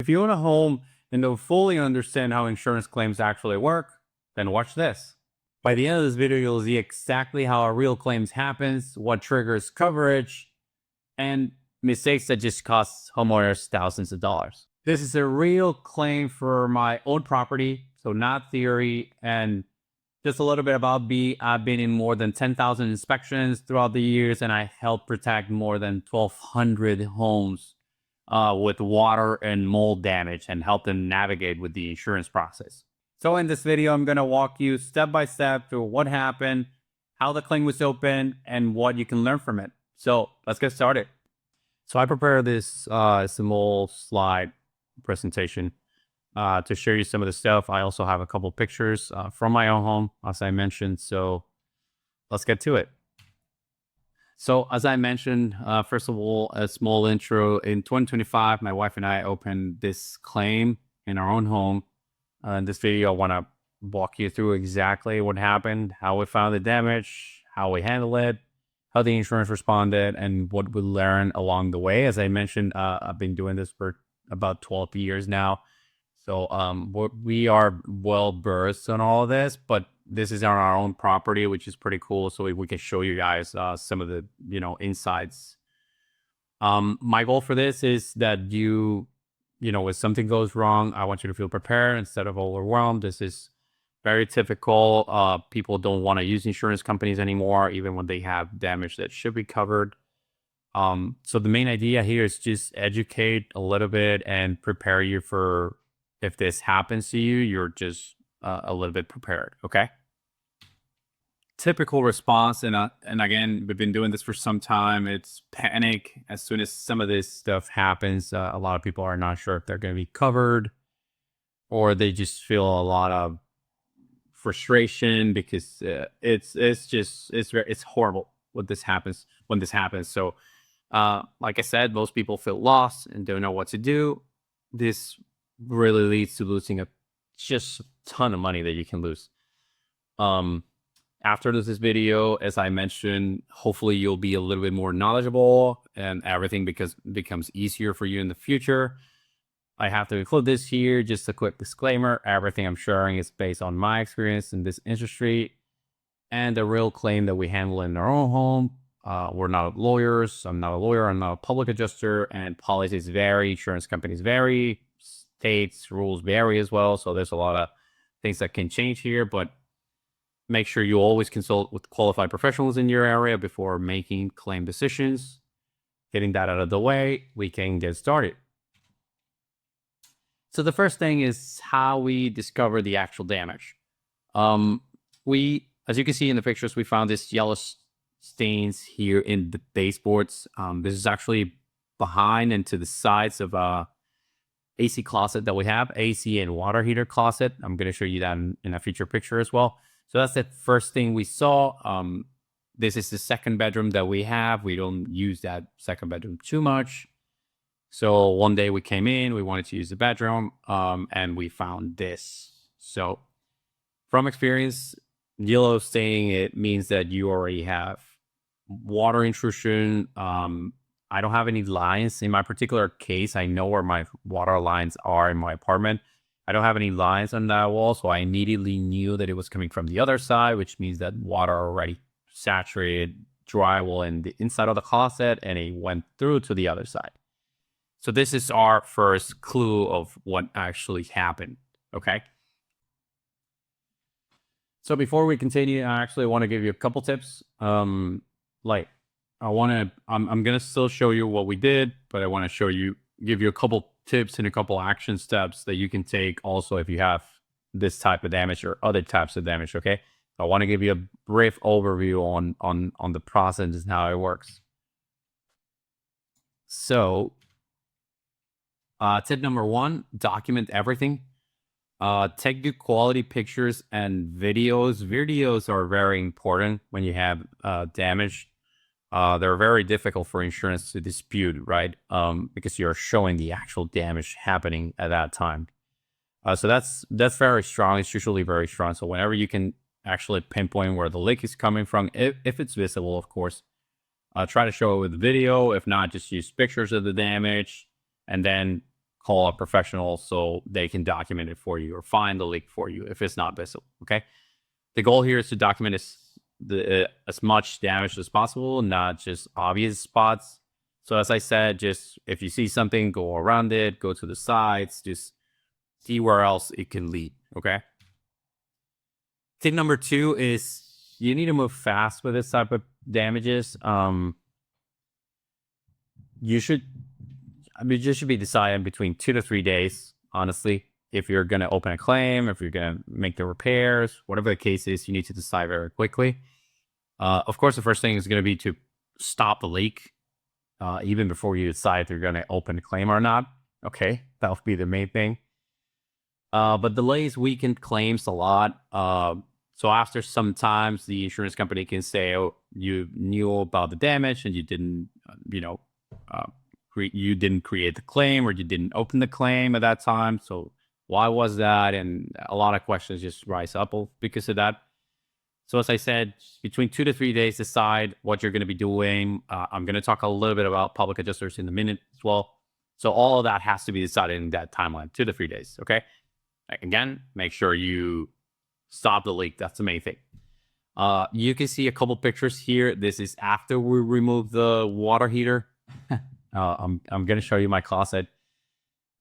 If you own a home and don't fully understand how insurance claims actually work, then watch this. By the end of this video, you'll see exactly how a real claims happens, what triggers coverage, and mistakes that just cost homeowners thousands of dollars. This is a real claim for my own property, so not theory. And just a little bit about me. I've been in more than 10,000 inspections throughout the years, and I helped protect more than 1,200 homes with water and mold damage and help them navigate with the insurance process. So in this video, I'm going to walk you step by step through what happened, how the claim was opened, and what you can learn from it. So let's get started. So I prepared this small slide presentation to show you some of the stuff. I also have a couple pictures from my own home, as I mentioned. So let's get to it. So as I mentioned, first of all, a small intro. In 2025, my wife and I opened this claim in our own home. In this video, I want to walk you through exactly what happened, how we found the damage, how we handled it, how the insurance responded, and what we learned along the way. As I mentioned, I've been doing this for about 12 years now. So we are well versed on all of this, but this is on our own property, which is pretty cool. So we can show you guys some of the insights. My goal for this is that if something goes wrong, I want you to feel prepared instead of overwhelmed. This is very typical. People don't want to use insurance companies anymore, even when they have damage that should be covered. So the main idea here is just educate a little bit and prepare you for if this happens to you, you're just a little bit prepared. Okay. Typical response, and again, we've been doing this for some time. It's panic as soon as some of this stuff happens. A lot of people are not sure if they're going to be covered, or they just feel a lot of frustration because it's horrible when this happens. So, like I said, most people feel lost and don't know what to do. This really leads to losing just a ton of money that you can lose. After this video, as I mentioned, hopefully you'll be a little bit more knowledgeable and everything becomes easier for you in the future. I have to include this here, just a quick disclaimer. Everything I'm sharing is based on my experience in this industry and the real claim that we handle in our own home. We're not lawyers. I'm not a lawyer. I'm not a public adjuster, and policies vary. Insurance companies vary. States rules vary as well. So there's a lot of things that can change here, but make sure you always consult with qualified professionals in your area before making claim decisions. Getting that out of the way, we can get started. So the first thing is how we discover the actual damage. As you can see in the pictures, we found this yellow stains here in the baseboards. This is actually behind and to the sides of AC closet that we have, AC and water heater closet. I'm going to show you that in a future picture as well. So that's the first thing we saw. This is the second bedroom that we have. We don't use that second bedroom too much. So one day we came in, we wanted to use the bedroom, and we found this. So from experience, yellow staining, it means that you already have water intrusion. I don't have any lines in my particular case. I know where my water lines are in my apartment. I don't have any lines on that wall, so I immediately knew that it was coming from the other side, which means that water already saturated drywall in the inside of the closet, and it went through to the other side. So this is our first clue of what actually happened. Okay. So before we continue, I actually want to give you a couple tips. I'm gonna still show you what we did, but I want to give you a couple tips and a couple action steps that you can take also if you have this type of damage or other types of damage. Okay, so I want to give you a brief overview on the process and how it works. So tip number one: document everything. Take good quality pictures and videos. Videos are very important when you have damage. They're very difficult for insurance to dispute, right? Because you're showing the actual damage happening at that time. So that's very strong. It's usually very strong. So whenever you can actually pinpoint where the leak is coming from, if it's visible, of course, try to show it with video. If not, just use pictures of the damage and then call a professional so they can document it for you or find the leak for you if it's not visible. Okay. The goal here is to document as much damage as possible, not just obvious spots. So as I said, just if you see something, go around it, go to the sides, just see where else it can lead. Okay. Tip number 2 is you need to move fast with this type of damages. You should, you should be deciding between 2 to 3 days, honestly. If you're going to open a claim, if you're going to make the repairs, whatever the case is, you need to decide very quickly. Of course, the first thing is going to be to stop the leak, even before you decide if you're going to open a claim or not. Okay, that'll be the main thing. But delays weaken claims a lot. So after some times, the insurance company can say, "Oh, you knew about the damage and you didn't, you didn't create the claim or you didn't open the claim at that time. So why was that?" And a lot of questions just rise up because of that. So as I said, between 2 to 3 days, decide what you're going to be doing. I'm going to talk a little bit about public adjusters in a minute as well. So all of that has to be decided in that timeline, 2 to 3 days. Okay. Again, make sure you stop the leak. That's the main thing. You can see a couple pictures here. This is after we remove the water heater. I'm going to show you my closet.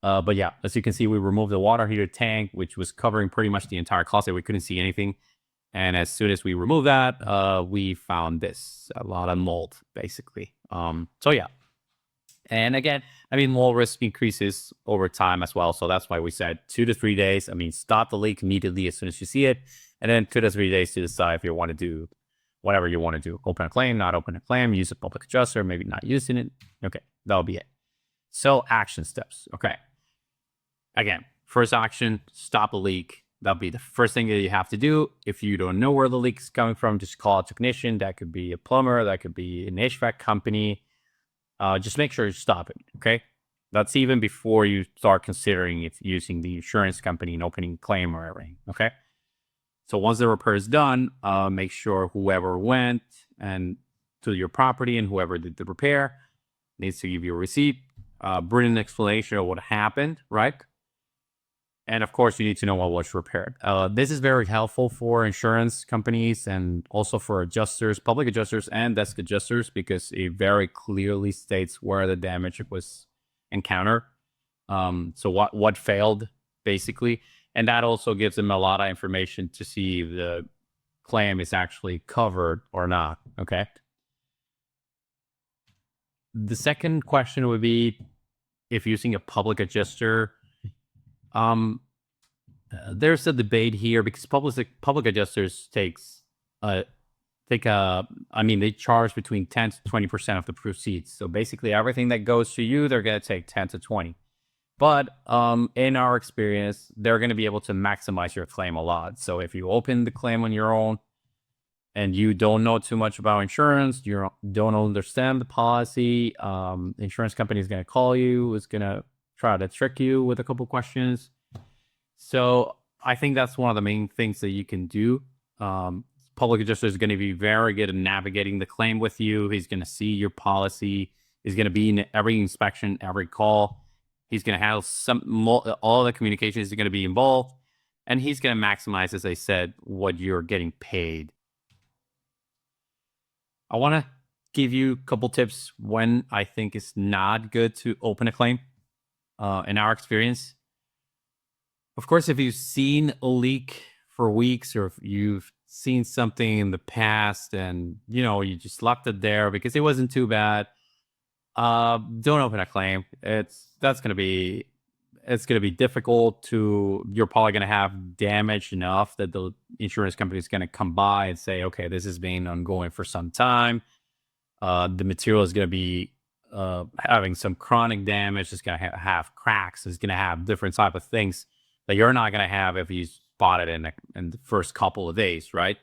But yeah, as you can see, we removed the water heater tank, which was covering pretty much the entire closet. We couldn't see anything. And as soon as we removed that, we found this, a lot of mold, basically. So yeah. And again, I mean, mold risk increases over time as well. So that's why we said 2 to 3 days. I mean, stop the leak immediately as soon as you see it. And then 2 to 3 days to decide if you want to do whatever you want to do. Open a claim, not open a claim, use a public adjuster, maybe not using it. Okay, that'll be it. So action steps. Okay. Again, first action, stop a leak. That'll be the first thing that you have to do. If you don't know where the leak is coming from, just call a technician. That could be a plumber. That could be an HVAC company. Just make sure you stop it, okay? That's even before you start considering if using the insurance company and opening a claim or everything, okay? So once the repair is done, make sure whoever went and to your property and whoever did the repair needs to give you a receipt, bring an explanation of what happened, right? And of course, you need to know what was repaired. This is very helpful for insurance companies and also for adjusters, public adjusters and desk adjusters, because it very clearly states where the damage was encountered. So what failed, basically. And that also gives them a lot of information to see if the claim is actually covered or not, okay? The second question would be, if using a public adjuster, there's a debate here because public adjusters they charge between 10 to 20% of the proceeds. So basically everything that goes to you, they're going to take 10 to 20. But in our experience, they're going to be able to maximize your claim a lot. So if you open the claim on your own and you don't know too much about insurance, you don't understand the policy, the insurance company is going to call you, is going to try to trick you with a couple questions. So I think that's one of the main things that you can do. Public adjuster is going to be very good at navigating the claim with you. He's going to see your policy. He's going to be in every inspection, every call. He's going to have all the communications is going to be involved. And he's going to maximize, as I said, what you're getting paid. I want to give you a couple tips when I think it's not good to open a claim. In our experience, of course, if you've seen a leak for weeks or if you've seen something in the past and, you just left it there because it wasn't too bad, don't open a claim. It's going to be difficult you're probably going to have damage enough that the insurance company is going to come by and say, okay, this has been ongoing for some time. The material is going to be having some chronic damage. It's going to have cracks. It's going to have different type of things that you're not going to have if you bought it in the first couple of days, right?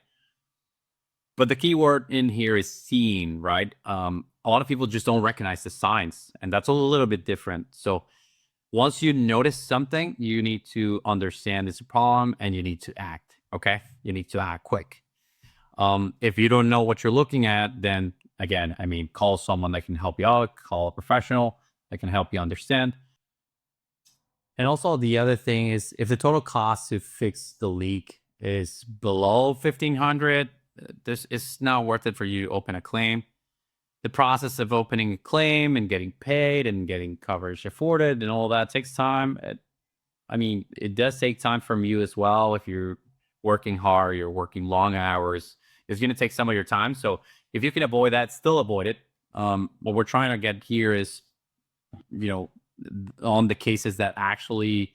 But the key word in here is seen, right? A lot of people just don't recognize the signs, and that's a little bit different. So once you notice something, you need to understand it's a problem and you need to act, okay? You need to act quick. If you don't know what you're looking at, then again, call someone that can help you out, call a professional that can help you understand. And also the other thing is if the total cost to fix the leak is below 1,500, this is not worth it for you to open a claim. The process of opening a claim and getting paid and getting coverage afforded and all that takes time. I mean, it does take time from you as well. If you're working hard, you're working long hours, it's going to take some of your time. So if you can avoid that, still avoid it. What we're trying to get here is, you know, on the cases that actually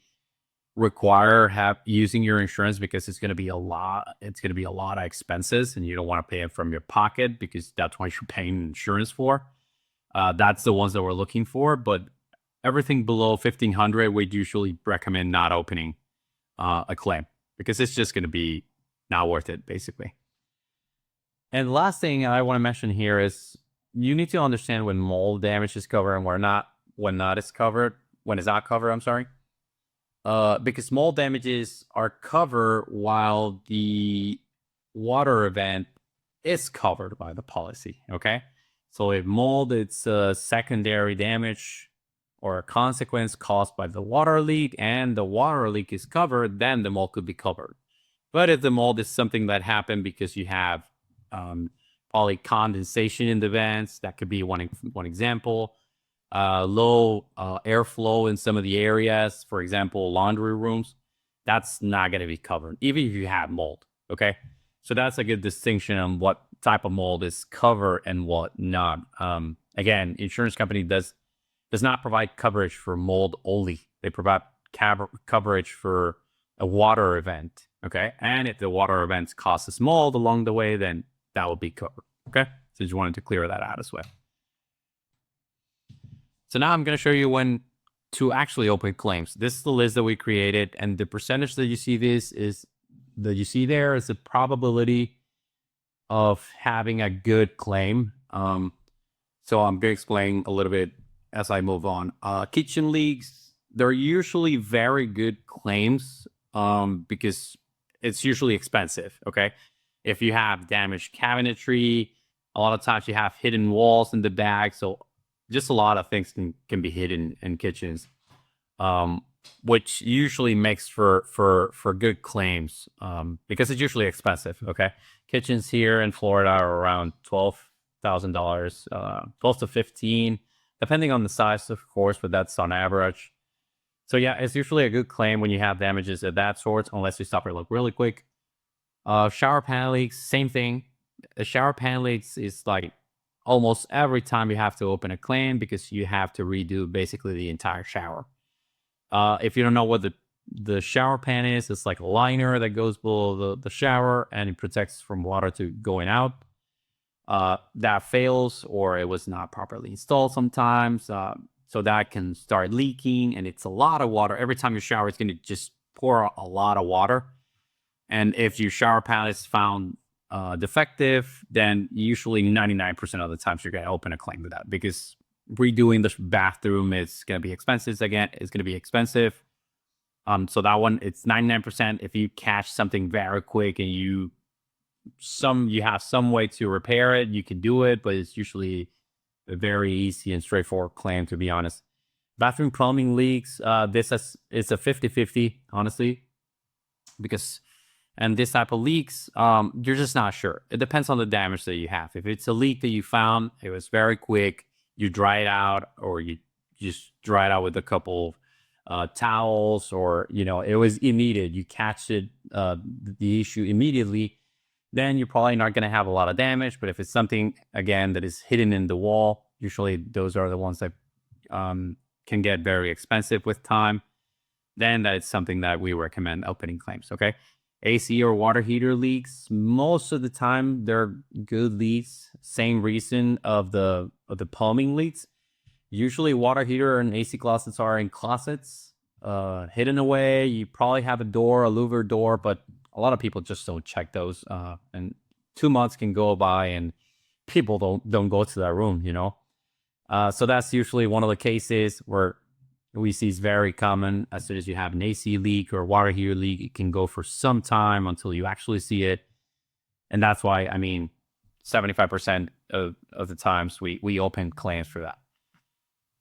require have using your insurance, because it's going to be a lot. It's going to be a lot of expenses, and you don't want to pay it from your pocket because that's what you're paying insurance for. That's the ones that we're looking for. But everything below 1,500, we'd usually recommend not opening a claim because it's just going to be not worth it, basically. And the last thing I want to mention here is you need to understand when mold damage is covered and when it's not covered. I'm sorry. Because mold damages are covered while the water event is covered by the policy. Okay. So if mold, it's a secondary damage or a consequence caused by the water leak and the water leak is covered, then the mold could be covered. But if the mold is something that happened because you have probably condensation in the vents, that could be one example. Low airflow in some of the areas, for example, laundry rooms, that's not going to be covered, even if you have mold. Okay. So that's a good distinction on what type of mold is covered and what not. Again, insurance company does not provide coverage for mold only. They provide coverage for a water event. Okay. And if the water event causes mold along the way, then that will be covered. Okay. So just wanted to clear that out as well. So now I'm going to show you when to actually open claims. This is the list that we created, and the percentage that you see there is the probability of having a good claim. So I'm going to explain a little bit as I move on. Kitchen leaks, they're usually very good claims because it's usually expensive. Okay. If you have damaged cabinetry, a lot of times you have hidden walls in the back. So just a lot of things can be hidden in kitchens, which usually makes for good claims because it's usually expensive. Okay. Kitchens here in Florida are around $12,000, 12 to 15, depending on the size, of course, but that's on average. So yeah, it's usually a good claim when you have damages of that sort, unless you stop it really quick. Shower pan leaks, same thing. A shower pan leaks is like almost every time you have to open a claim because you have to redo basically the entire shower. If you don't know what the shower pan is, it's like a liner that goes below the shower and it protects from water to going out. That fails or it was not properly installed sometimes. So that can start leaking, and it's a lot of water. Every time you shower, it's going to just pour a lot of water. And if your shower pan is found defective, then usually 99% of the times you're going to open a claim with that, because redoing the bathroom is going to be expensive. Again, it's going to be expensive. So that one, it's 99%. If you catch something very quick and you have some way to repair it, you can do it, but it's usually a very easy and straightforward claim, to be honest. Bathroom plumbing leaks, it's a 50-50, honestly, because and this type of leaks, you're just not sure. It depends on the damage that you have. If it's a leak that you found, it was very quick, you dry it out, or you just dry it out with a couple of towels, or it was immediate, you catch it, the issue immediately, then you're probably not going to have a lot of damage. But if it's something, again, that is hidden in the wall, usually those are the ones that can get very expensive with time. Then that is something that we recommend opening claims. Okay. AC or water heater leaks, most of the time they're good leaks. Same reason of the plumbing leaks. Usually water heater and AC closets are in closets, hidden away. You probably have a louver door, but a lot of people just don't check those. And 2 months can go by and people don't go to that room, So that's usually one of the cases where we see is very common. As soon as you have an AC leak or water heater leak, it can go for some time until you actually see it. And that's why, 75% of the times we open claims for that.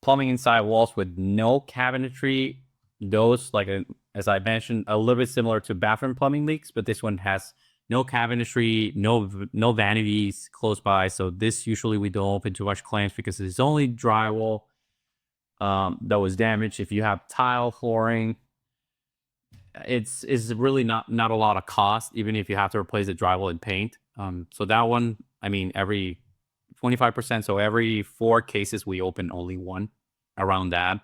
Plumbing inside walls with no cabinetry. those, like as I mentioned, a little bit similar to bathroom plumbing leaks, but this one has no cabinetry, no vanities close by. So this usually we don't open too much claims because it's only drywall that was damaged. If you have tile flooring, it's really not a lot of cost, even if you have to replace the drywall and paint. So that one, I mean, every 25%. So every 4 cases, we open only one around that.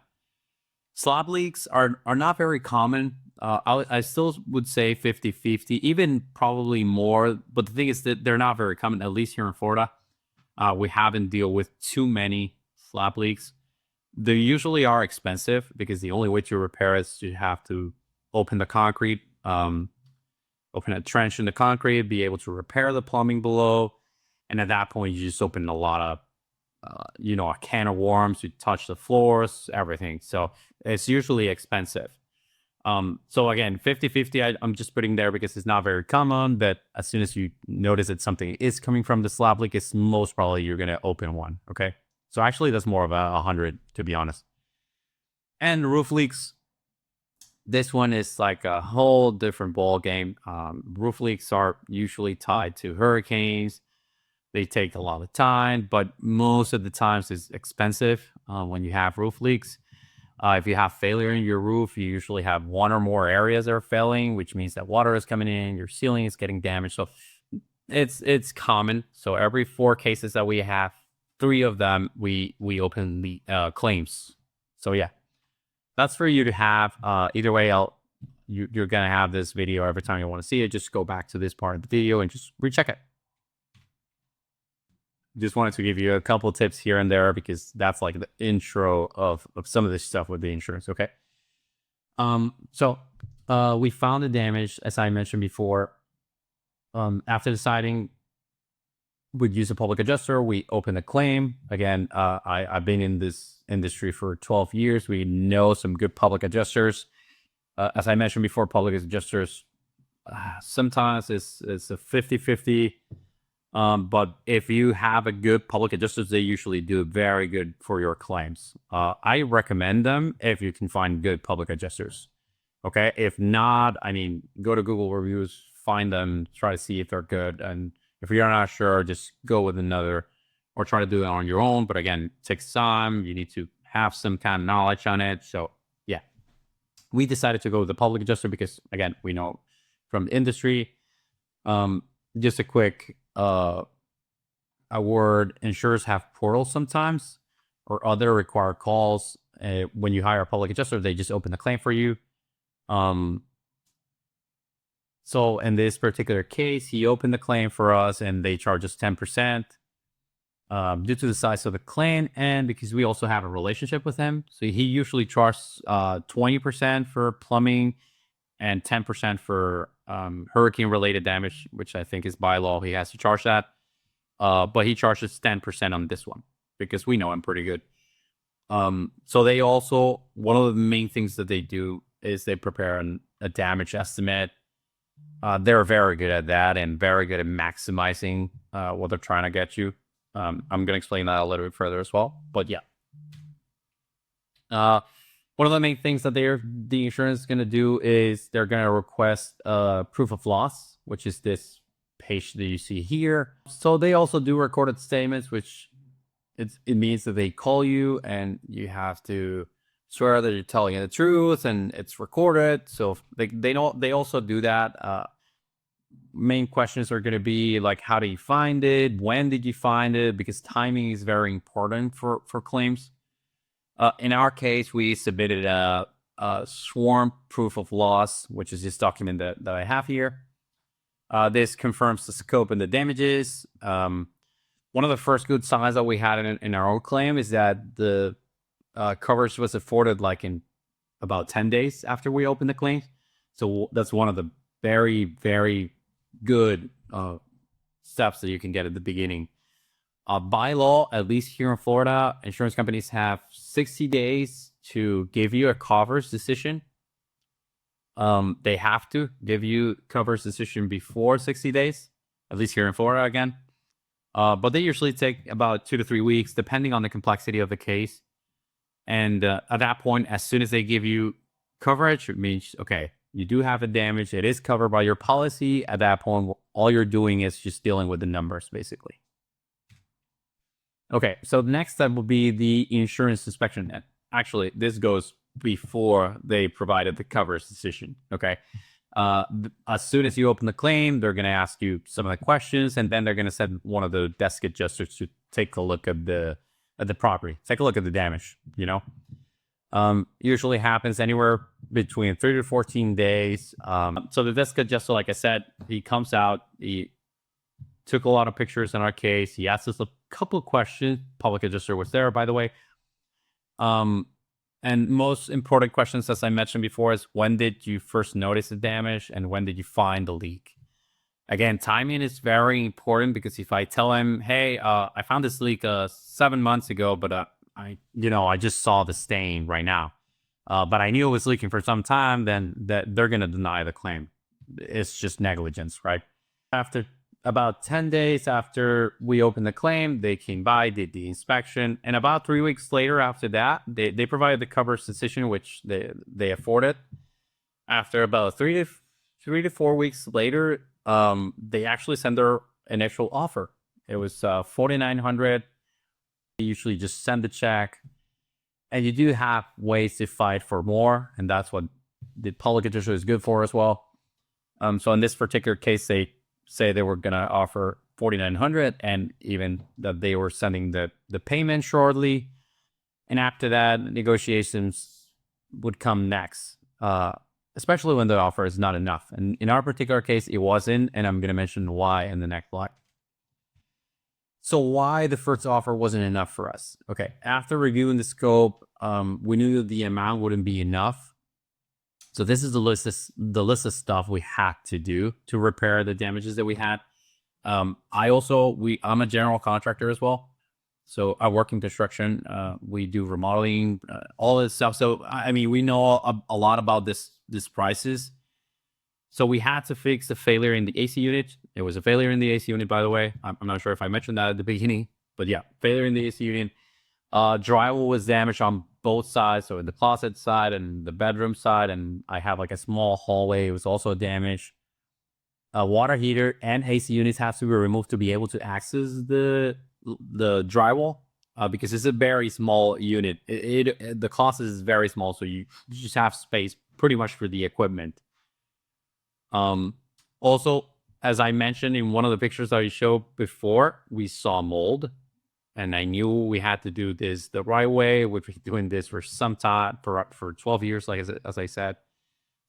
Slab leaks are not very common. I still would say 50-50, even probably more. But the thing is that they're not very common, at least here in Florida. We haven't dealt with too many slab leaks. They usually are expensive because the only way to repair is to have to open the concrete, open a trench in the concrete, be able to repair the plumbing below. And at that point, you just open a lot of, a can of worms, you touch the floors, everything. So it's usually expensive. So again, 50-50, I'm just putting there because it's not very common, but as soon as you notice that something is coming from the slab leak, it's most probably you're going to open one. Okay. So actually that's more of 100, to be honest. And roof leaks, this one is like a whole different ball game. Roof leaks are usually tied to hurricanes. They take a lot of time, but most of the times it's expensive when you have roof leaks. If you have failure in your roof, you usually have one or more areas that are failing, which means that water is coming in, your ceiling is getting damaged. So it's common. So every 4 cases that we have, 3 of them we open the claims. So yeah, that's for you to have. Either way, you're gonna have this video every time you want to see it. Just go back to this part of the video and just recheck it. Just wanted to give you a couple tips here and there because that's like the intro of some of this stuff with the insurance. Okay. So we found the damage, as I mentioned before. After deciding we'd use a public adjuster, we open a claim. Again, I've been in this industry for 12 years. We know some good public adjusters. As I mentioned before, public adjusters, sometimes it's a 50-50. But if you have a good public adjusters, they usually do very good for your claims. I recommend them if you can find good public adjusters. Okay. If not, I mean, go to Google reviews, find them, try to see if they're good. And if you're not sure, just go with another or try to do it on your own. But again, it takes time. You need to have some kind of knowledge on it. So yeah, we decided to go with the public adjuster because again, we know from the industry. Just a quick a word, insurers have portals sometimes or other required calls. When you hire a public adjuster, they just open the claim for you. So in this particular case, he opened the claim for us and they charge us 10% due to the size of the claim and because we also have a relationship with him. So he usually charges 20% for plumbing and 10% for hurricane related damage, which I think is by law. He has to charge that. But he charges 10% on this one because we know him pretty good. So they also, one of the main things that they do is they prepare a damage estimate. They're very good at that and very good at maximizing what they're trying to get you. I'm going to explain that a little bit further as well. But yeah. One of the main things that the insurance is going to do is they're going to request proof of loss, which is this page that you see here. So they also do recorded statements, which it means that they call you and you have to swear that you're telling the truth and it's recorded. So they also do that. Main questions are going to be like, how do you find it? When did you find it? Because timing is very important for claims. In our case, we submitted a sworn proof of loss, which is this document that I have here. This confirms the scope and the damages. One of the first good signs that we had in our own claim is that the coverage was afforded like in about 10 days after we opened the claim. So that's one of the very, very good steps that you can get at the beginning. By law, at least here in Florida, insurance companies have 60 days to give you a coverage decision. They have to give you coverage decision before 60 days, at least here in Florida again. But they usually take about 2 to 3 weeks, depending on the complexity of the case. And at that point, as soon as they give you Coverage means, okay, you do have a damage. It is covered by your policy. At that point, all you're doing is just dealing with the numbers, basically. Okay, so the next step will be the insurance inspection. And actually, this goes before they provided the coverage decision. Okay. As soon as you open the claim, they're going to ask you some of the questions, and then they're going to send one of the desk adjusters to take a look at the property, take a look at the damage. Usually happens anywhere between 3 to 14 days. So the desk adjuster, like I said, he comes out, he took a lot of pictures in our case. He asked us a couple of questions. Public adjuster was there, by the way. And most important questions, as I mentioned before, is when did you first notice the damage and when did you find the leak? Again, timing is very important, because if I tell him, hey, I found this leak 7 months ago, but I just saw the stain right now, but I knew it was leaking for some time, then they're going to deny the claim. It's just negligence, right? After about 10 days after we opened the claim, they came by, did the inspection, and about 3 weeks later after that, they provided the coverage decision, which they afforded. After about 3 to 4 weeks later, they actually sent their initial offer. It was $4,900. They usually just send the check, and you do have ways to fight for more, and that's what the public adjuster is good for as well. So in this particular case, they say they were going to offer $4,900, and even that they were sending the payment shortly. And after that, negotiations would come next, especially when the offer is not enough. And in our particular case, it wasn't, and I'm going to mention why in the next slide. So why the first offer wasn't enough for us? Okay, after reviewing the scope, we knew that the amount wouldn't be enough. So this is the list of stuff we had to do to repair the damages that we had. I'm a general contractor as well. So I work in construction. We do remodeling, all this stuff. So, I mean, we know a lot about these prices. So we had to fix the failure in the AC unit. It was a failure in the AC unit, by the way. I'm not sure if I mentioned that at the beginning, but yeah, failure in the AC unit. Drywall was damaged on both sides, so in the closet side and the bedroom side, and I have like a small hallway. It was also damaged. Water heater and AC units have to be removed to be able to access the drywall, because it's a very small unit. The closet is very small, so you just have space pretty much for the equipment. Also, as I mentioned in one of the pictures I showed before, we saw mold, and I knew we had to do this the right way. We've been doing this for some time, for 12 years, like as I said.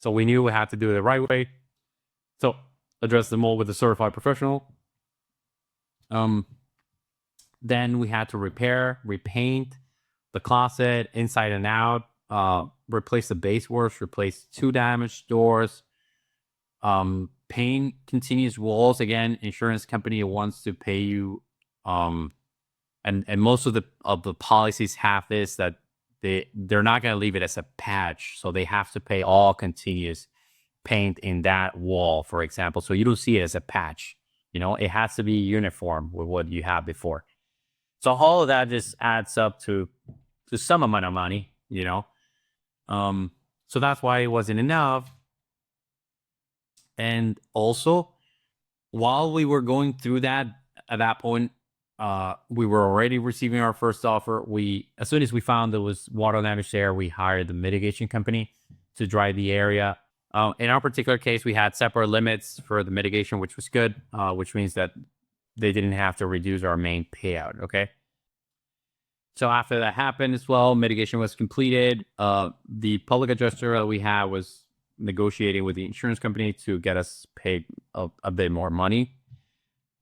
So we knew we had to do it the right way. So address the mold with a certified professional. Then we had to repaint the closet inside and out, replace the baseworks, replace 2 damaged doors, paint continuous walls. Again, insurance company wants to pay you, and most of the policies have this, that they're not going to leave it as a patch, so they have to pay all continuous paint in that wall, for example, so you don't see it as a patch. It has to be uniform with what you had before. So all of that just adds up to some amount of money. So that's why it wasn't enough. And also, while we were going through that, at that point, we were already receiving our first offer. As soon as we found there was water damage there, we hired the mitigation company to dry the area. In our particular case, we had separate limits for the mitigation, which was good, which means that they didn't have to reduce our main payout. Okay. So after that happened as well, mitigation was completed. The public adjuster that we had was negotiating with the insurance company to get us paid a bit more money.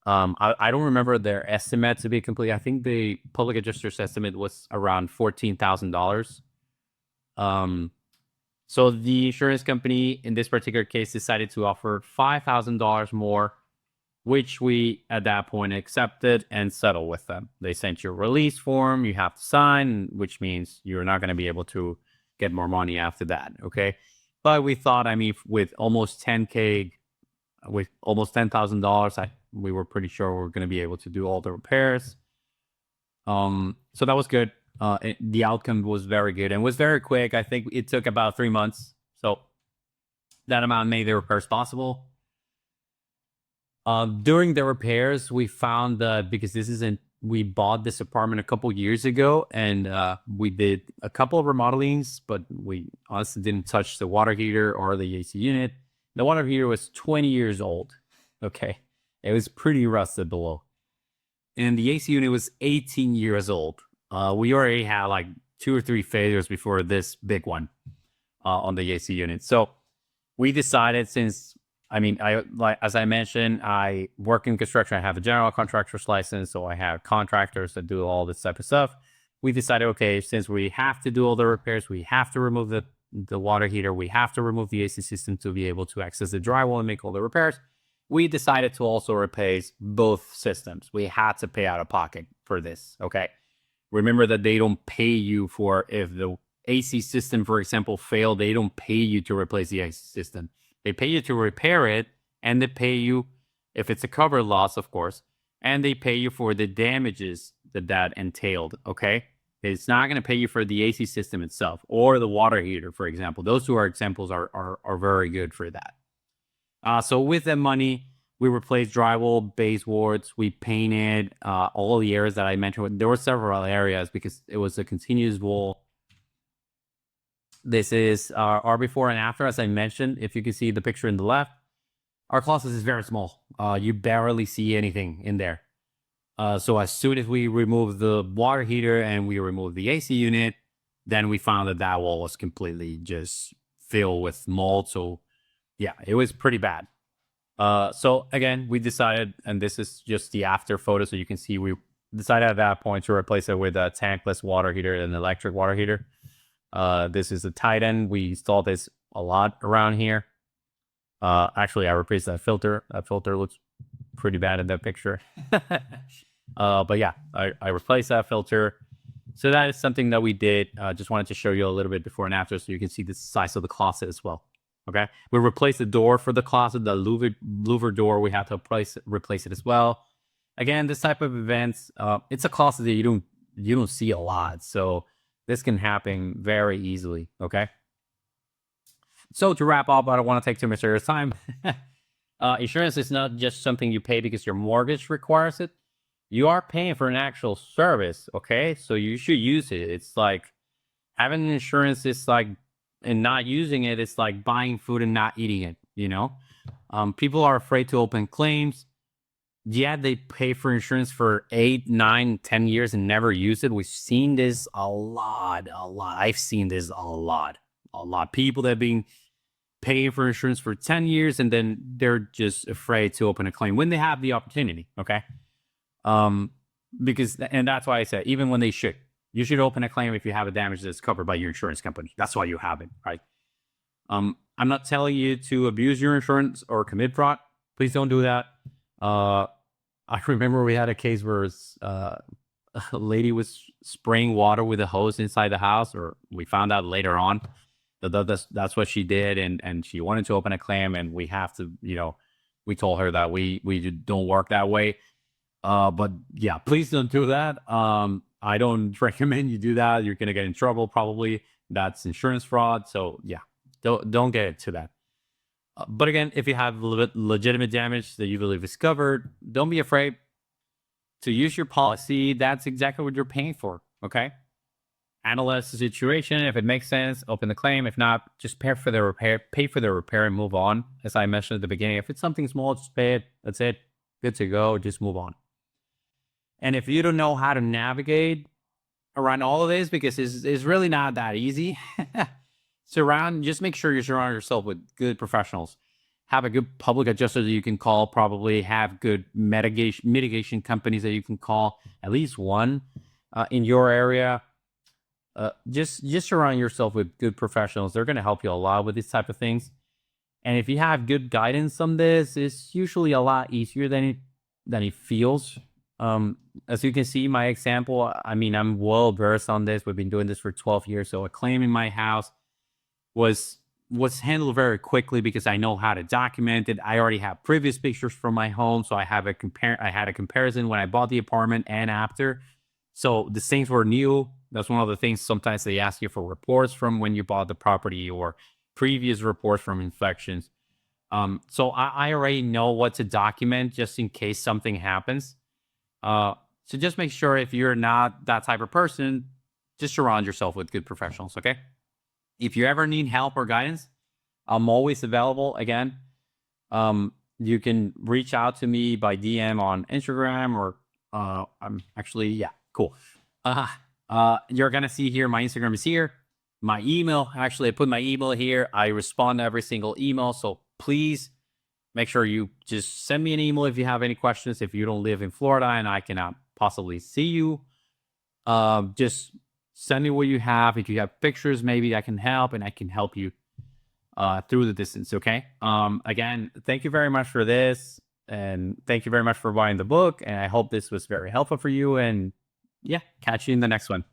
I don't remember their estimate to be complete. I think the public adjuster's estimate was around $14,000. So the insurance company in this particular case decided to offer $5,000 more, which we at that point accepted and settled with them. They sent you a release form you have to sign, which means you're not going to be able to get more money after that. Okay. But we thought, with almost $10,000, we were pretty sure we were going to be able to do all the repairs. So that was good. The outcome was very good and was very quick. I think it took about 3 months That amount made the repairs possible. During the repairs, we found that because we bought this apartment a couple years ago, and we did a couple of remodelings, but we honestly didn't touch the water heater or the AC unit. The water heater was 20 years old. Okay. It was pretty rusted below. And the AC unit was 18 years old. We already had like 2 or 3 failures before this big one on the AC unit. So we decided, since as I mentioned, I work in construction. I have a general contractor's license, so I have contractors that do all this type of stuff. We decided, okay, since we have to do all the repairs, we have to remove the water heater, we have to remove the AC system to be able to access the drywall and make all the repairs. We decided to also replace both systems. We had to pay out of pocket for this. Okay. Remember that they don't pay you for, if the AC system, for example, failed, they don't pay you to replace the AC system. They pay you to repair it, and they pay you if it's a covered loss, of course, and they pay you for the damages that entailed. Okay. It's not going to pay you for the AC system itself or the water heater, for example. Those two examples are very good for that. So with that money, we replaced drywall, baseboards, we painted all the areas that I mentioned. There were several areas because it was a continuous wall. This is our before and after, as I mentioned. If you can see the picture in the left, our closet is very small. You barely see anything in there. So as soon as we removed the water heater and we removed the AC unit, then we found that wall was completely just filled with mold. So yeah, it was pretty bad. So again, we decided, and this is just the after photo, so you can see we decided at that point to replace it with a tankless water heater and an electric water heater. This is a Titan. We installed this a lot around here. Actually, I replaced that filter. That filter looks pretty bad in that picture. But yeah, I replaced that filter. So that is something that we did. Just wanted to show you a little bit before and after so you can see the size of the closet as well. Okay, we replaced the door for the closet, the louver door. We had to replace it as well. Again, this type of events, it's a closet that you don't see a lot, so this can happen very easily. Okay. So to wrap up, I don't want to take too much of your time. Insurance is not just something you pay because your mortgage requires it. You are paying for an actual service. Okay, so you should use it. It's like having insurance is like, and not using it, it's like buying food and not eating it, you know? People are afraid to open claims. Yeah, they pay for insurance for 8, 9, 10 years and never use it. We've seen this a lot. I've seen this a lot. People that have been paying for insurance for 10 years and then they're just afraid to open a claim when they have the opportunity, okay? Because, and that's why I said, even when they should. You should open a claim if you have a damage that's covered by your insurance company. That's why you have it, right? I'm not telling you to abuse your insurance or commit fraud. Please don't do that. I remember we had a case where a lady was spraying water with a hose inside the house, or we found out later on that that's what she did, and she wanted to open a claim, and we have to, we told her that we don't work that way. But yeah, please don't do that. I don't recommend you do that. You're going to get in trouble. Probably that's insurance fraud. So yeah, don't get into that. But again, if you have legitimate damage that you believe is covered, don't be afraid to use your policy. That's exactly what you're paying for. Okay. Analyze the situation. If it makes sense, open the claim. If not, just pay for the repair and move on. As I mentioned at the beginning, if it's something small, just pay it. That's it. Good to go. Just move on. And if you don't know how to navigate around all of this, because it's really not that easy, just make sure you surround yourself with good professionals. Have a good public adjuster that you can call, probably have good mitigation companies that you can call, at least one in your area. Just surround yourself with good professionals. They're going to help you a lot with these type of things. And if you have good guidance on this, it's usually a lot easier than it feels. As you can see, my example, I'm well versed on this. We've been doing this for 12 years. So a claim in my house was handled very quickly because I know how to document it. I already have previous pictures from my home. So I had a comparison when I bought the apartment and after. So the things were new. That's one of the things sometimes they ask you for reports from when you bought the property, or previous reports from infections. So I already know what to document just in case something happens. So just make sure if you're not that type of person, just surround yourself with good professionals, okay? If you ever need help or guidance, I'm always available. Again, you can reach out to me by DM on Instagram or I'm actually, yeah, cool. You're gonna see here, my Instagram is here. My email, actually, I put my email here. I respond to every single email. So please make sure you just send me an email if you have any questions. If you don't live in Florida and I cannot possibly see you, just send me what you have. If you have pictures, maybe I can help and I can help you through the distance. Okay. Again, thank you very much for this. And thank you very much for buying the book. And I hope this was very helpful for you. And yeah, catch you in the next one.